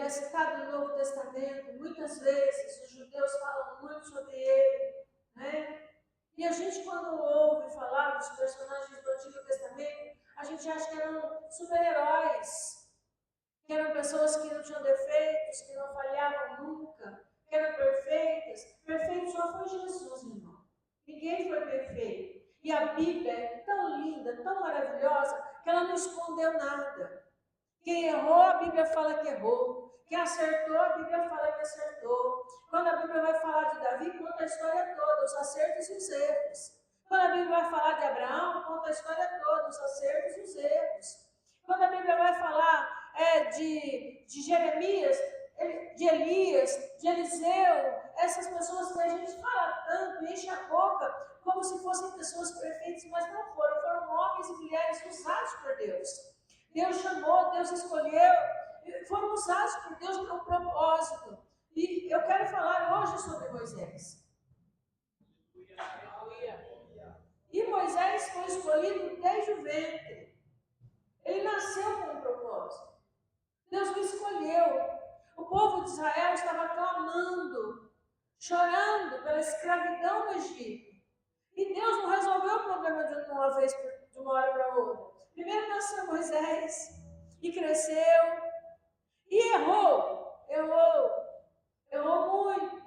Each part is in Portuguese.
citado no Novo Testamento, muitas vezes os judeus falam muito sobre ele, né? E a gente, quando ouve falar dos personagens do Antigo Testamento, a gente acha que eram super-heróis, que eram pessoas que não tinham defeitos, que não falhavam nunca, que eram perfeitas. Perfeito só foi Jesus, irmão. Ninguém foi perfeito. E a Bíblia é tão linda, tão maravilhosa, que ela não escondeu nada. Quem errou, a Bíblia fala que errou. Quem acertou, a Bíblia fala que acertou. Quando a Bíblia vai falar de Davi, conta a história toda, os acertos e os erros. Quando a Bíblia vai falar de Abraão, conta a história toda, os acertos e os erros. Quando a Bíblia vai falar de Jeremias, de Elias, de Eliseu, essas pessoas que a gente fala tanto, enche a boca, como se fossem pessoas perfeitas, mas não foram. Foram homens e mulheres usados por Deus. Deus chamou, Deus escolheu, foram usados por Deus para um propósito. E eu quero falar hoje sobre Moisés. E Moisés foi escolhido desde o ventre. Ele nasceu com um propósito. Deus me escolheu. O povo de Israel estava clamando, chorando pela escravidão no Egito. E Deus não resolveu o problema de uma vez, de uma hora para outra. Primeiro nasceu Moisés e cresceu e errou muito.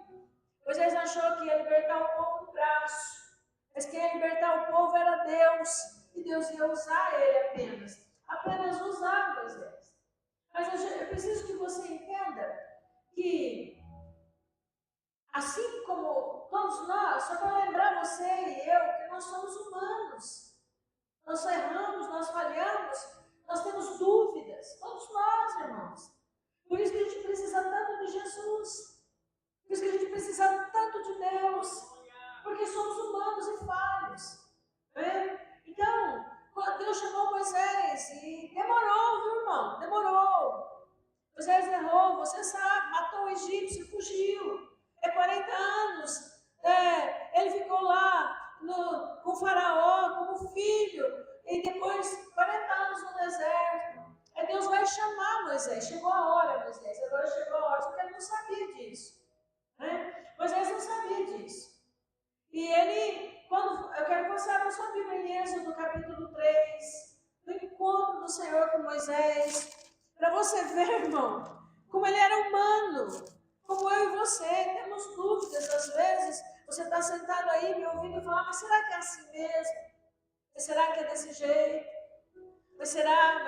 Moisés achou que ia libertar o povo do braço, mas quem ia libertar o povo era Deus, e Deus ia usar ele apenas usar Moisés. Mas eu preciso que você entenda que, assim como todos nós, só para lembrar você e eu, que nós somos humanos. Nós erramos, nós falhamos, nós temos dúvidas. Todos nós, irmãos. Por isso que a gente precisa tanto de Jesus. Por isso que a gente precisa tanto de Deus. Porque somos humanos e falhos. Né? Então, quando Deus chamou Moisés, e demorou, viu, irmão? Demorou. Moisés errou, você sabe, matou o egípcio, fugiu. 40 anos. Ele ficou lá com o faraó, como filho. E depois, 40 anos no deserto. Aí Deus vai chamar Moisés. Chegou a hora, Moisés. Agora chegou a hora, porque ele não sabia disso. Né? Moisés não sabia disso. E ele, eu quero que você abra sua Bíblia em Êxodo, capítulo 3, no encontro do Senhor com Moisés, para você ver, irmão, como ele era humano, como eu e você, temos dúvidas às vezes. Você está sentado aí me ouvindo e falar, mas será que é assim mesmo? Mas será que é desse jeito? Mas será?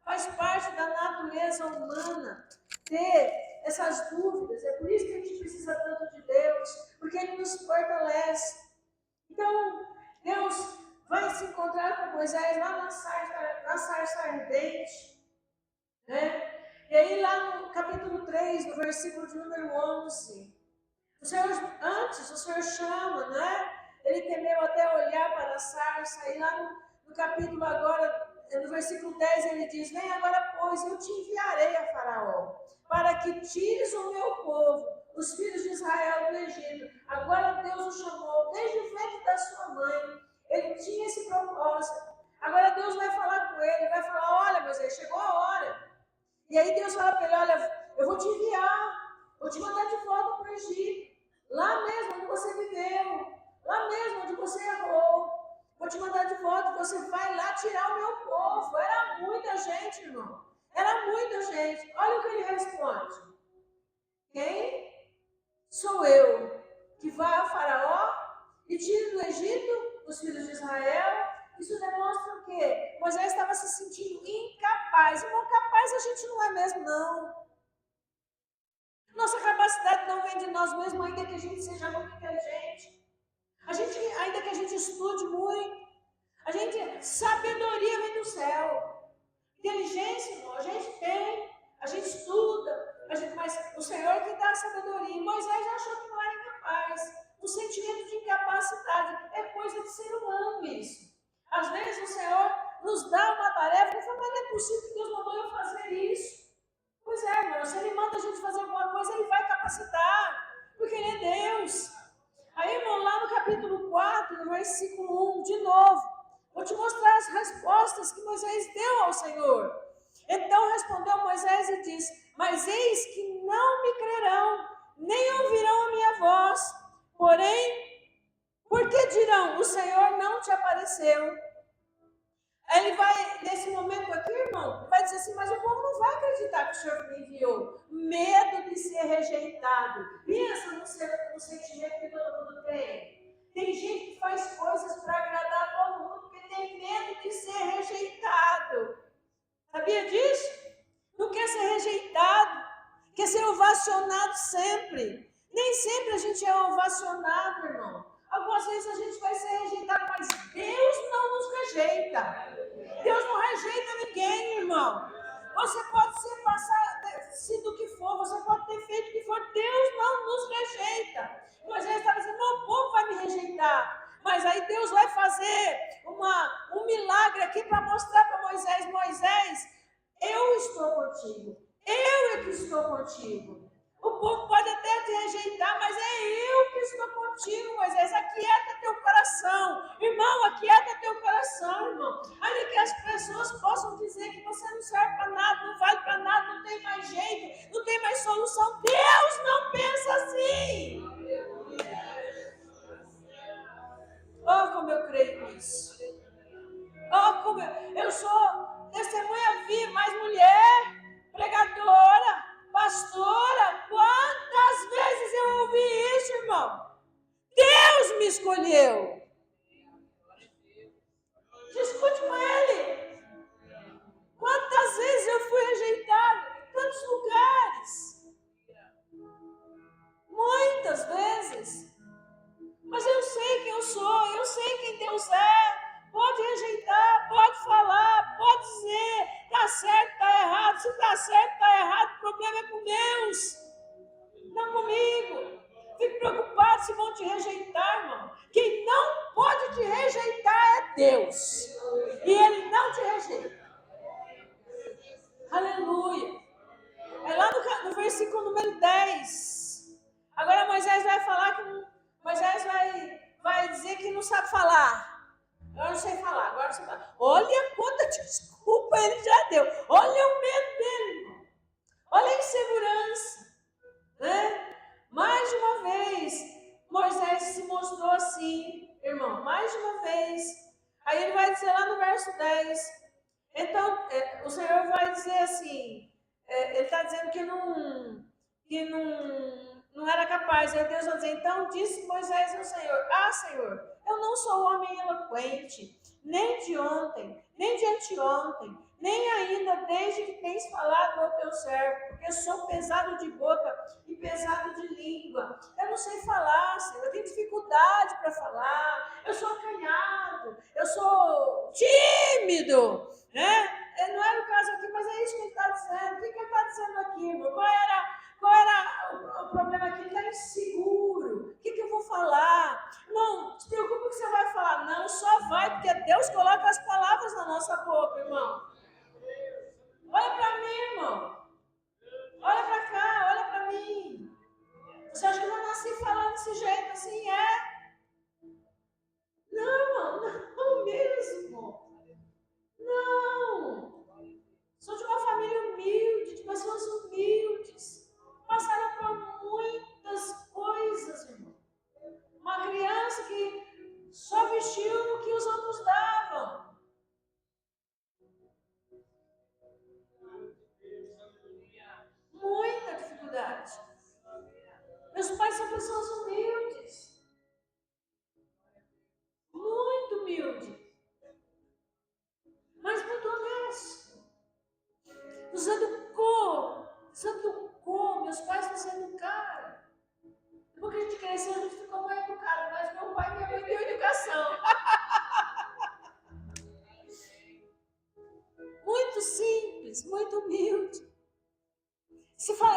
Faz parte da natureza humana ter essas dúvidas. É por isso que a gente precisa tanto de Deus, porque Ele nos fortalece. Então, Deus vai se encontrar com Moisés lá na sarça ardente, né? E aí lá no capítulo 3, no versículo de número 11, o Senhor chama, né? Ele temeu até olhar para a sarça, e lá no capítulo agora, no versículo 10, ele diz, vem agora, pois, eu te enviarei a Faraó, para que tires o meu povo, os filhos de Israel do Egito. Agora Deus o chamou, desde o ventre da sua mãe, ele tinha esse propósito. Agora Deus vai falar com ele, vai falar, olha, Moisés, chegou a hora. E aí Deus fala para ele, olha, eu vou te enviar, vou te mandar de volta para o Egito, lá mesmo onde você viveu, lá mesmo onde você errou. Vou te mandar de volta, você vai lá tirar o meu povo. Era muita gente, irmão. Era muita gente. Olha o que ele responde. Quem? Sou eu, que vai ao faraó e tire do Egito os filhos de Israel. Isso demonstra o quê? Moisés estava se sentindo incapaz. Irmão, capaz a gente não é mesmo, não. Nossa capacidade não vem de nós mesmos, ainda que a gente seja muito inteligente. Ainda que a gente estude muito. Sabedoria vem do céu. Inteligência, irmão, a gente tem. A gente estuda. Mas o Senhor que dá a sabedoria. Moisés achou que não era incapaz. O sentimento de incapacidade é coisa de ser humano isso. Às vezes o Senhor nos dá uma tarefa e fala, mas não é possível que Deus mandou eu fazer isso. Pois é, irmão, se Ele manda a gente fazer alguma coisa, Ele vai capacitar, porque Ele é Deus. Aí, irmão, lá no capítulo 4, no versículo 1, de novo, vou te mostrar as respostas que Moisés deu ao Senhor. Então respondeu Moisés e disse: mas eis que não me crerão, nem ouvirão a minha voz. Porém, porque dirão, o Senhor não te apareceu. Aí ele vai, nesse momento aqui, irmão, vai dizer assim, mas o povo não vai acreditar que o Senhor me enviou. Medo de ser rejeitado. Pensa no sentimento que todo mundo tem. Tem gente que faz coisas para agradar todo mundo porque tem medo de ser rejeitado. Sabia disso? Não quer ser rejeitado, quer ser ovacionado sempre. Nem sempre a gente é ovacionado, irmão. Algumas vezes a gente vai ser rejeitado, mas Deus não nos rejeita. Deus não rejeita ninguém, irmão. Você pode sido o que for, você pode ter feito o que for, Deus não nos rejeita. Moisés estava dizendo, meu povo vai me rejeitar. Mas aí Deus vai fazer um milagre aqui para mostrar para Moisés, Moisés, eu estou contigo. Eu é que estou contigo. O povo pode até te rejeitar, mas é eu que estou contigo, Moisés. Aquieta teu coração. Irmão, aquieta teu coração, irmão. Ainda que as pessoas possam dizer que você não serve para nada, não vale para nada, não tem mais jeito, não tem mais solução. Deus não pensa assim. Oh, como eu creio nisso. Oh, como eu sou testemunha viva, mais mulher, pregadora, pastora. Quantas vezes eu ouvi isso, irmão? Deus me escolheu. Discute com ele. Quantas vezes eu fui rejeitada em tantos lugares? Muitas vezes. Mas eu sei quem eu sou, eu sei quem Deus é. Pode rejeitar, pode falar, pode dizer, está certo, está errado. Se está certo, está errado, o problema é com Deus, não comigo. Fique preocupado se vão te rejeitar, irmão. Quem não pode te rejeitar é Deus. E Ele não te rejeita. Aleluia. É lá no versículo número 10. Agora Moisés vai falar que Moisés vai dizer que não sabe falar. Agora não sei falar, agora não sei falar. Olha quanta desculpa ele já deu. Olha o medo dele, irmão. Olha a insegurança. Né? Mais de uma vez, Moisés se mostrou assim, irmão. Mais de uma vez. Aí ele vai dizer lá no verso 10. Então, o Senhor vai dizer assim, ele está dizendo que não era capaz. Aí Deus vai dizer, então disse Moisés ao Senhor, Senhor, eu não sou homem eloquente, nem de ontem, nem de anteontem, nem ainda desde que tens falado ao teu servo, porque sou pesado de boca e pesado de língua. Eu não sei falar, Senhor, eu tenho dificuldade para falar, eu sou acanhado, eu sou tímido, né? Não era o caso aqui, mas é isso que ele está dizendo. O que ele está dizendo aqui, irmão? Qual era o problema aqui? Ele está inseguro. O que eu vou falar? Não, se preocupa que você vai falar. Não, só vai, porque Deus coloca as palavras na nossa boca, irmão. Olha para mim, irmão. Olha para cá, olha para mim. Você acha que eu não nasci falando desse jeito assim? Não, não mesmo. Não. Sou de uma família humilde, de pessoas humildes. Passaram por muitas coisas, irmão. Uma criança que só vestiu o que os outros davam. Muita dificuldade. Meus pais são pessoas humildes. Muito humildes. Mas muito honesto. Nos educou. Meus pais nos educaram. Depois que a gente cresceu, a gente ficou mais educado. Mas meu pai e minha mãe deu educação. Muito simples, muito humilde.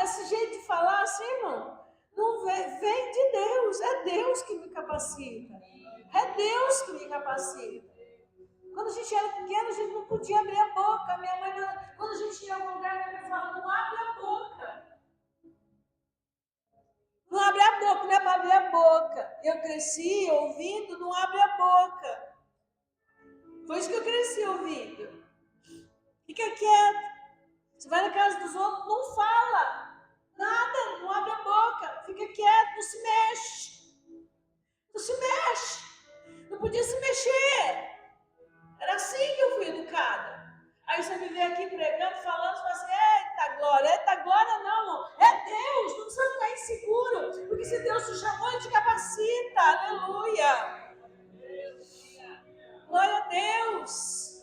Esse jeito de falar assim, irmão, não vem de Deus. É Deus que me capacita. É Deus que me capacita. Quando a gente era pequeno, a gente não podia abrir a boca. Minha mãe, quando a gente ia em algum lugar, minha mãe falava, não abre a boca. Não abre a boca, não é para abrir a boca. Eu cresci ouvindo, não abre a boca. Foi isso que eu cresci ouvindo. Fica quieto. Você vai na casa dos outros, não fala nada, não abre a boca, fica quieto, não se mexe. Não se mexe. Não podia se mexer. Era assim que eu fui educada. Aí você me vê aqui pregando, falando, você fala assim, eita glória não, irmão. É Deus, não precisa ficar inseguro. Porque se Deus te chamou, Ele te capacita. Aleluia. Glória a Deus.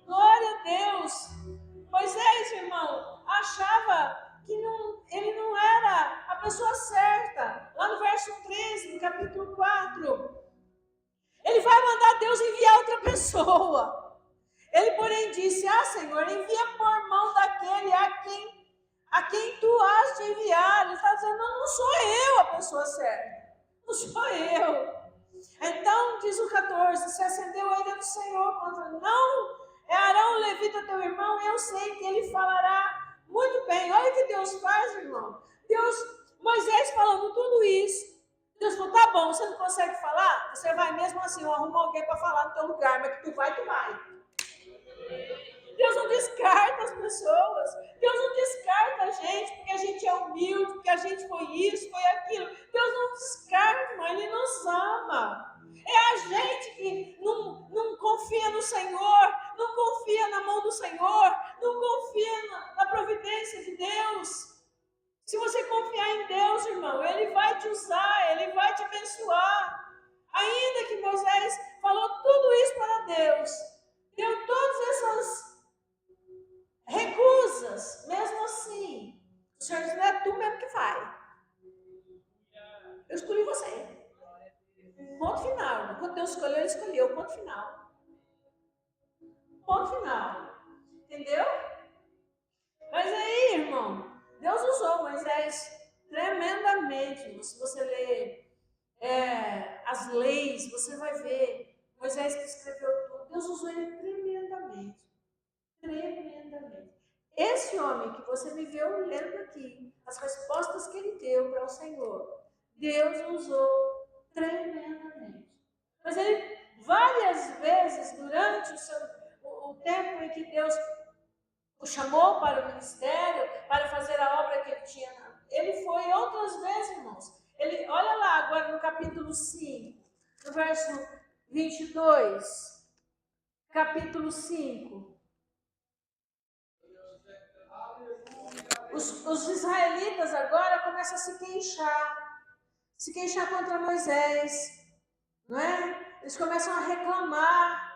Glória a Deus. Moisés, irmão, achava que ele não era a pessoa certa. Lá no verso 13, no capítulo 4, ele vai mandar Deus enviar outra pessoa. Ele, porém, disse, Senhor, envia por mão daquele a quem tu has de enviar. Ele está dizendo, não sou eu a pessoa certa. Não sou eu. Então, diz o 14, se acendeu a ira do Senhor contra não, é Arão, levita teu irmão, eu sei que ele falará muito bem. Olha o que Deus faz, irmão. Moisés falando tudo isso. Deus falou, tá bom, você não consegue falar? Você vai mesmo assim, eu arrumo alguém para falar no teu lugar, mas que tu vai. Deus não descarta as pessoas. Deus não descarta a gente porque a gente é humilde, porque a gente foi isso, foi aquilo. Deus não descarta, mas Ele nos ama. É a gente que não confia no Senhor, não confia na mão do Senhor, não confia na providência de Deus. Se você confiar em Deus, irmão, Ele vai te usar, Ele vai te abençoar. Ainda que Moisés falou tudo isso para Deus, deu todas essas recusas, mesmo assim, o Senhor diz, não é tu mesmo que vai. Eu escolhi você. Ponto final. Quando Deus escolheu, Ele escolheu. Ponto final. Ponto final. Entendeu? Mas aí, irmão, Deus usou Moisés tremendamente. Se você ler as leis, você vai ver. Moisés que escreveu tudo. Deus usou ele tremendamente. Tremendamente. Esse homem que você me viu lendo aqui, as respostas que ele deu para o Senhor, Deus usou tremendamente. Mas ele, várias vezes, durante o tempo em que Deus o chamou para o ministério, para fazer a obra que ele tinha, ele foi outras vezes, irmãos. Ele, olha lá agora no capítulo 5, no verso 22. Capítulo 5. Os israelitas agora começam a se queixar contra Moisés, não é? Eles começam a reclamar,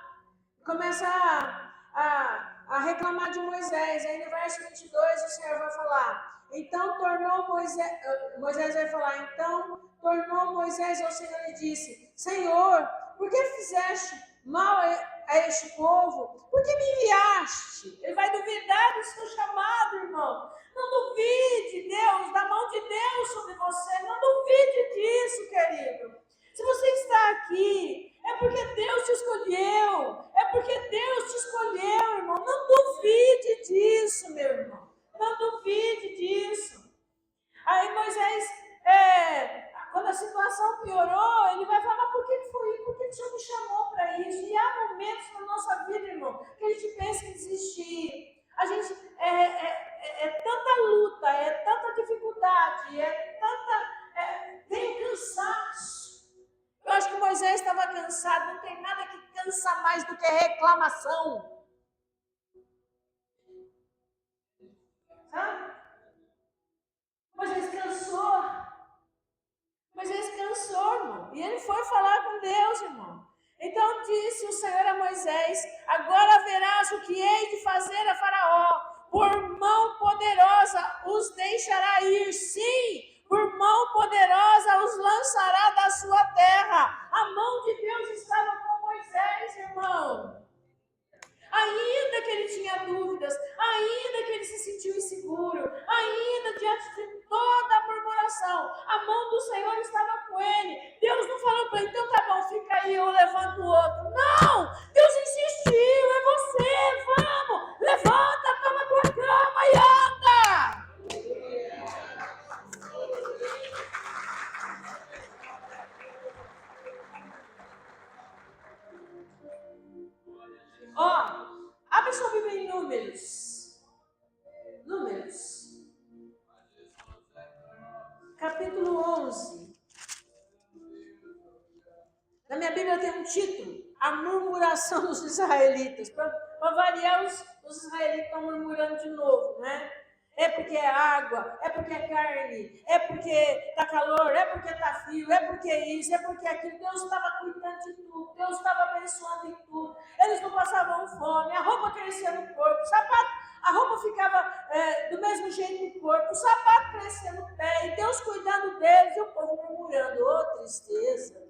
começam a reclamar de Moisés. Aí no verso 22 o Senhor vai falar, então tornou Moisés vai falar, então tornou Moisés ao Senhor e disse, Senhor, por que fizeste mal a este povo? Por que me enviaste? Ele vai duvidar do seu chamado, irmão. Não duvide, Deus, da mão de Deus sobre você. Não duvide disso, querido. Se você está aqui, é porque Deus te escolheu. É porque Deus te escolheu, irmão. Não duvide disso, meu irmão. Não duvide disso. Aí Moisés, quando a situação piorou, ele vai falar, mas por que foi isso? Por que o Senhor me chamou para isso? E há momentos na nossa vida, irmão, que a gente pensa em desistir. A gente é tanta luta, é tanta dificuldade, tem cansaço. Eu acho que Moisés estava cansado, não tem nada que cansa mais do que reclamação. Sabe? Moisés cansou, irmão. E ele foi falar com Deus, irmão. Então disse o Senhor a Moisés, agora verás o que hei de fazer a Faraó. Por mão poderosa os deixará ir. Sim, por mão poderosa os lançará da sua terra. A mão de Deus estava com Moisés, irmão. Ainda que ele tinha dúvidas, ainda que ele se sentiu inseguro, ainda diante de toda a murmuração, a mão do Senhor estava com ele. Deus não falou para ele, então tá bom, fica aí, eu levanto o outro. Não! Deus insistiu, é você, vamos! Levanta, toma tua cama e anda! Ó, abre sua Bíblia em Números. Na minha Bíblia tem um título, a murmuração dos israelitas. Para variar, os israelitas estão murmurando de novo, né? É porque é água, é porque é carne, é porque está calor, é porque está frio, é porque isso, é porque aquilo. Deus estava cuidando de tudo, Deus estava abençoando em tudo. Eles não passavam fome, a roupa crescia no corpo, o sapato, a roupa ficava do mesmo jeito no corpo, o sapato crescia no pé, e Deus cuidando deles, e o povo murmurando. Ô, tristeza!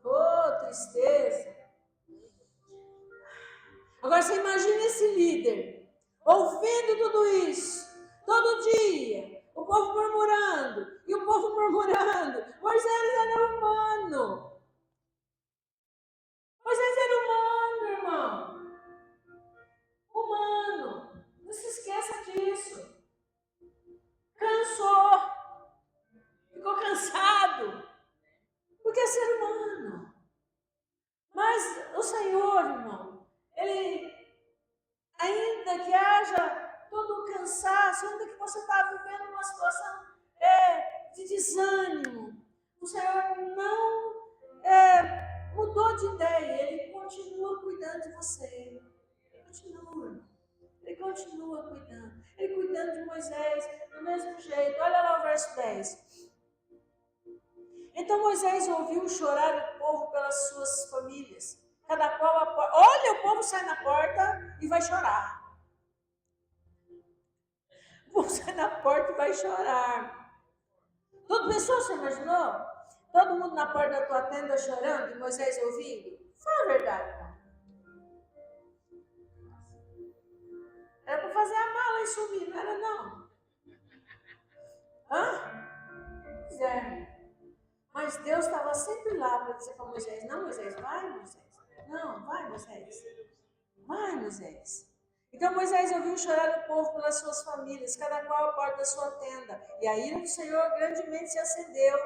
Ô, tristeza! Agora você imagina esse líder, ouvindo tudo isso, todo dia, o povo murmurando, e o povo murmurando. Moisés era humano. Moisés era humano, irmão. Humano. Não se esqueça disso. Cansou. Ficou cansado. Porque é ser humano. Mas o Senhor, irmão, Ele, ainda que haja todo o cansaço, ainda que você está vivendo uma situação de desânimo, o Senhor não mudou de ideia, Ele continua cuidando de você. Ele continua cuidando. Ele cuidando de Moisés do mesmo jeito. Olha lá o verso 10. Então Moisés ouviu chorar o povo pelas suas famílias. Cada qual a porta. Olha, o povo sai na porta e vai chorar. O povo sai na porta e vai chorar. Toda pessoa, você imaginou? Todo mundo na porta da tua tenda chorando e Moisés ouvindo? Fala a verdade, irmão. Era para fazer a mala e sumir, não era não? Hã? Pois é. Mas Deus estava sempre lá para dizer para Moisés, não, Moisés, vai, Moisés. Não, vai, Moisés. Vai, Moisés. Então Moisés ouviu chorar o povo pelas suas famílias, cada qual à porta da sua tenda. E a ira do Senhor grandemente se acendeu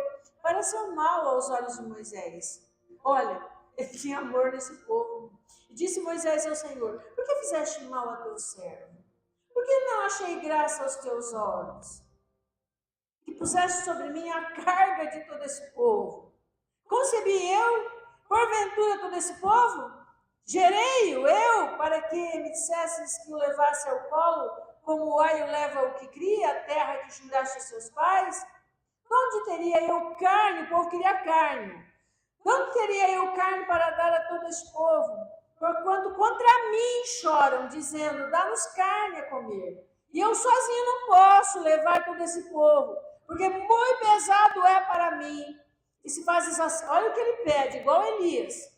para ser mal aos olhos de Moisés. Olha, ele tinha amor nesse povo. E disse Moisés ao Senhor, por que fizeste mal a teu servo? Por que não achei graça aos teus olhos? Que puseste sobre mim a carga de todo esse povo. Concebi eu, porventura, todo esse povo? Gerei-o eu para que me dissesses que o levasse ao colo, como o aio leva o que cria, a terra que juraste a seus pais? Onde teria eu carne? O povo queria carne. Onde teria eu carne para dar a todo esse povo? Porquanto contra mim choram, dizendo, dá-nos carne a comer. E eu sozinho não posso levar todo esse povo, porque muito pesado é para mim. E se fazes assim, olha o que ele pede, igual Elias.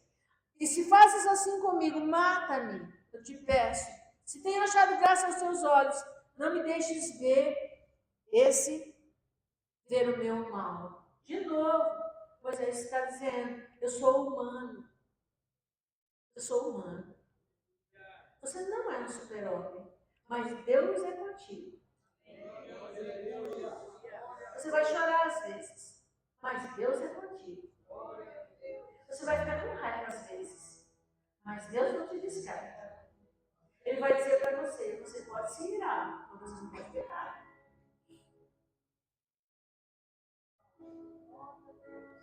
E se fazes assim comigo, mata-me, eu te peço. Se tenho achado graça aos teus olhos, não me deixes ver o meu mal. De novo, Moisés está dizendo, eu sou humano. Eu sou humano. Você não é um super-homem, mas Deus é contigo. Você vai chorar às vezes, mas Deus é contigo. Você vai ficar com raiva às vezes, mas Deus não te descarta. Ele vai dizer para você, você pode se irar, mas você não pode ter raiva.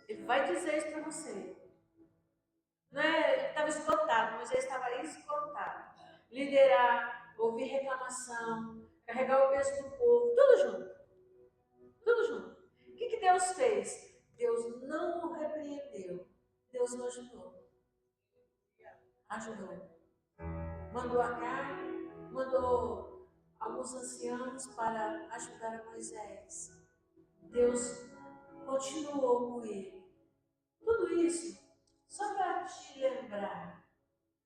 Ele vai dizer isso para você. Não é? Ele estava esgotado, Moisés estava esgotado. Liderar, ouvir reclamação, carregar o peso do povo, tudo junto. Tudo junto. O que Deus fez? Deus não o repreendeu. Deus o ajudou. Ajudou. Mandou a carne, mandou alguns anciãos para ajudar a Moisés. Deus continuou com ele. Tudo isso só para te lembrar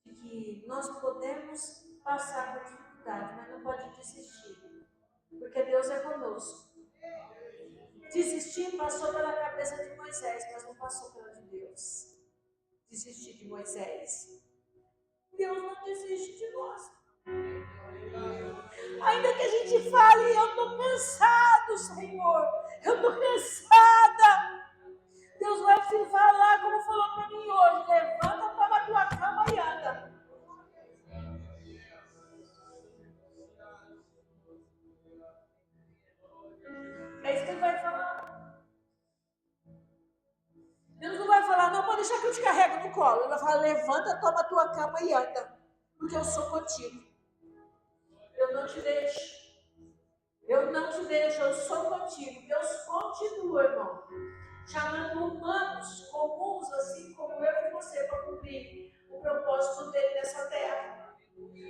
de que nós podemos passar por dificuldade, mas não pode desistir, porque Deus é conosco. Desistir passou pela cabeça de Moisés, mas não passou pela de Deus. Desistir de Moisés. Deus não desiste de nós. Ainda que a gente fale, eu estou cansado, Senhor. Eu estou cansada. Deus vai te falar, como falou para mim hoje. Levanta, toma a tua cama e anda. É isso que ele vai falar. Deus não vai falar, não, deixar que eu te carrego no colo. Ele vai falar, levanta, toma a tua cama e anda. Porque eu sou contigo. Eu não te deixo. Eu não te deixo, eu sou contigo. Deus continua, irmão, chamando humanos comuns, assim como eu e você, para cumprir o propósito dele nessa terra.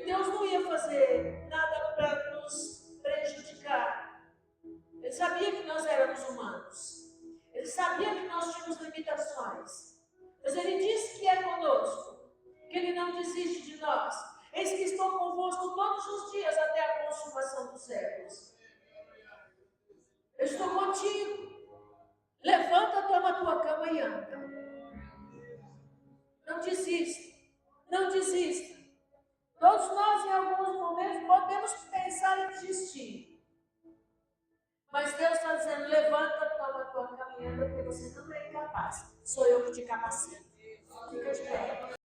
Deus não ia fazer nada para nos prejudicar. Ele sabia que nós éramos humanos. Ele sabia que nós tínhamos limitações. Mas ele disse que é conosco, que ele não desiste de nós. Eis que estou convosco todos os dias até a consumação dos séculos. Eu estou contigo. Levanta, toma a tua cama e anda. Não desista. Não desista. Todos nós, em alguns momentos, podemos pensar em desistir. Mas Deus está dizendo, levanta, toma a tua cama e anda, porque você não é incapaz. Sou eu que te capacito.